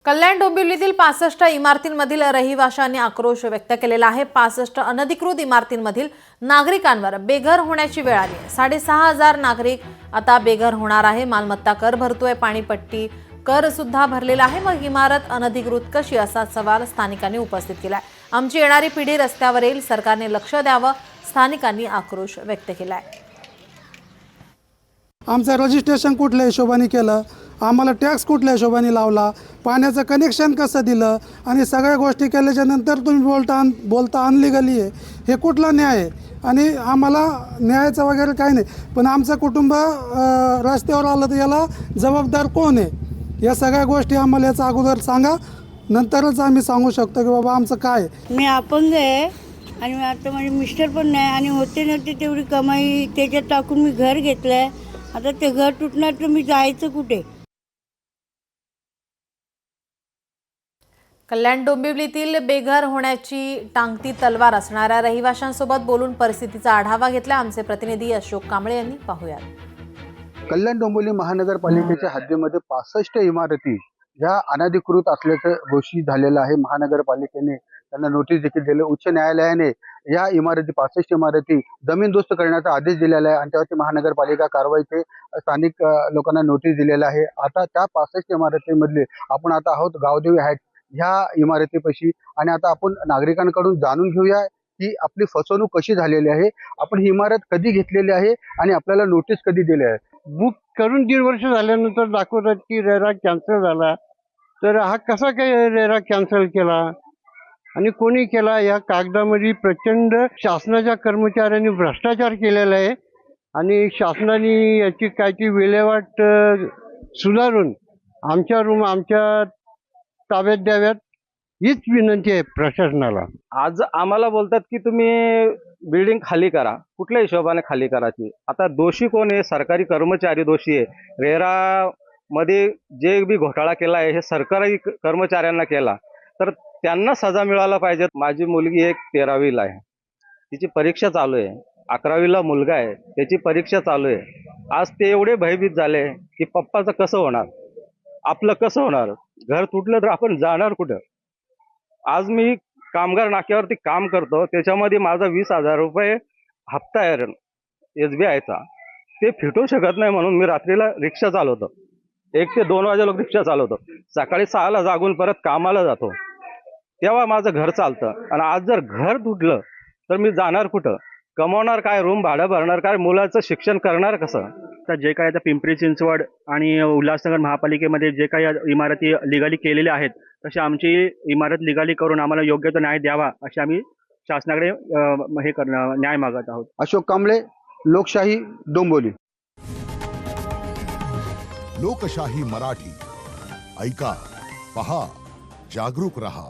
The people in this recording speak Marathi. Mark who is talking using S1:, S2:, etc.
S1: कल्याण डोंबिवलीतील 65 इमारतींमधील रहिवाशांनी आक्रोश व्यक्त केलेला आहे। 65 अनधिकृत इमारतींमधील नागरिकांवर बेघर होण्याची वेळ आली आहे। 6,500 नागरिक आता बेघर होणार आहे। मालमत्ता कर भरतोय, पाणीपट्टी कर सुद्धा भरलेला आहे। मग इमारत अनधिकृत कशी, असा सवाल स्थानिकांनी उपस्थित केलाय। आमची येणारी पिढी रस्त्यावर येईल, सरकारने लक्ष द्यावं, स्थानिकांनी आक्रोश व्यक्त केलाय।
S2: आमचं रजिस्ट्रेशन कुठल्या हिशोबाने केलं, आम्हाला टॅक्स कुठल्या हिशोबाने लावला, पाण्याचं कनेक्शन कसं दिलं आणि सगळ्या गोष्टी केल्याच्या नंतर तुम्ही बोलता अनलिगली आहे, हे कुठला न्याय आहे? आणि आम्हाला न्यायाचं वगैरे काही नाही, पण आमचं कुटुंब रस्त्यावर आलं तर याला जबाबदार कोण आहे? या सगळ्या गोष्टी आम्हाला याचा अगोदर सांगा, नंतरच आम्ही सांगू शकतो की बाबा आमचं काय।
S3: मी अपंग आहे आणि आता माझे मिस्टर पण नाही आणि होते ना ते तेवढी कमाई त्याच्यात टाकून मी घर घेतलं आहे। आता ते घर तुटणार तर मी जायचं कुठे?
S1: कल्याण डोंबिवलीतील बेघर होण्याची टांगती तलवार असणाऱ्या रहिवाशांसोबत बोलून परिस्थितीचा आढावा घेतला आमचे प्रतिनिधी अशोक कांबळे यांनी। पाहूयात।
S4: कल्याण डोंबिवली महानगरपालिकेच्या हद्दीमध्ये 65 इमारती ह्या अनधिकृत असल्याचं घोषित झालेलं आहे। महानगरपालिकेने त्यांना नोटीस देखील दिली। उच्च न्यायालयाने या इमारती 65 इमारती जमीनदोस्त करण्याचा आदेश दिलेला आहे आणि त्यावरती महानगरपालिका कारवाईचे स्थानिक लोकांना नोटीस दिलेला आहे। आता त्या 65 इमारतींमधले आपण आता आहोत गावदेवी आहेत ह्या इमारतीपाशी आणि आता आपण नागरिकांकडून जाणून घेऊया की आपली फसवणूक कशी झालेली आहे, आपण ही इमारत कधी घेतलेली आहे आणि आपल्याला नोटीस कधी दिली आहे।
S5: बुक करून 1.5 वर्ष झाल्यानंतर दाखवतात की रेरा कॅन्सल झाला, तर हा कसा काय रेरा कॅन्सल केला आणि कोणी केला? या कागदामध्ये प्रचंड शासनाच्या कर्मचाऱ्यांनी भ्रष्टाचार केलेला आहे आणि शासनाने याची काय ती विल्हेवाट सुधारून आमच्या ताब्यात द्याव्यात हीच विनंती आहे प्रशासनाला।
S6: आज आम्हाला बोलतात की तुम्ही बिल्डिंग खाली करा, कुठल्या हिशोबाने खाली करायची? आता दोषी कोण आहे? सरकारी कर्मचारी दोषी आहे। रेरा मध्ये जे बी घोटाळा केला आहे हे सरकारी कर्मचाऱ्यांना केला, तर त्यांना सजा मिळायला पाहिजे। माझी मुलगी एक 13वीला आहे, तिची परीक्षा चालू आहे। 11वीला मुलगा आहे, त्याची परीक्षा चालू आहे। आज ते एवढे भयभीत झाले की पप्पाचं कसं होणार, आपलं कसं होणार? घर तुटलं तर आपण जाणार कुठं? आज मी कामगार नाक्यावरती काम करतो, त्याच्यामध्ये माझा 20,000 रुपये हप्ता आहे SBIचा, ते फिटू शकत नाही म्हणून मी रात्रीला रिक्षा चालवतो। 1 ते 2 वाजे लोक रिक्षा चालवतो, सकाळी 6ला जागून परत कामाला जातो, तेव्हा माझं घर चालतं। आणि आज जर घर तुटलं तर मी जाणार कुठं? कमवणार काय? रूम भाडं भरणार काय? मुलाचं शिक्षण करणार कसं?
S7: तर जे काही आता पिंपरी चिंचवड आणि उल्हासनगर महापालिकेमध्ये जे काही इमारती लिगली केलेल्या आहेत, तशी आमची इमारत लिगली करून आम्हाला योग्य तो न्याय द्यावा अशी आम्ही शासनाकडे न्याय मागत आहोत।
S4: अशोक कांबळे, लोकशाही, डोंबिवली।
S8: लोकशाही मराठी ऐका, पहा, जागरूक रहा।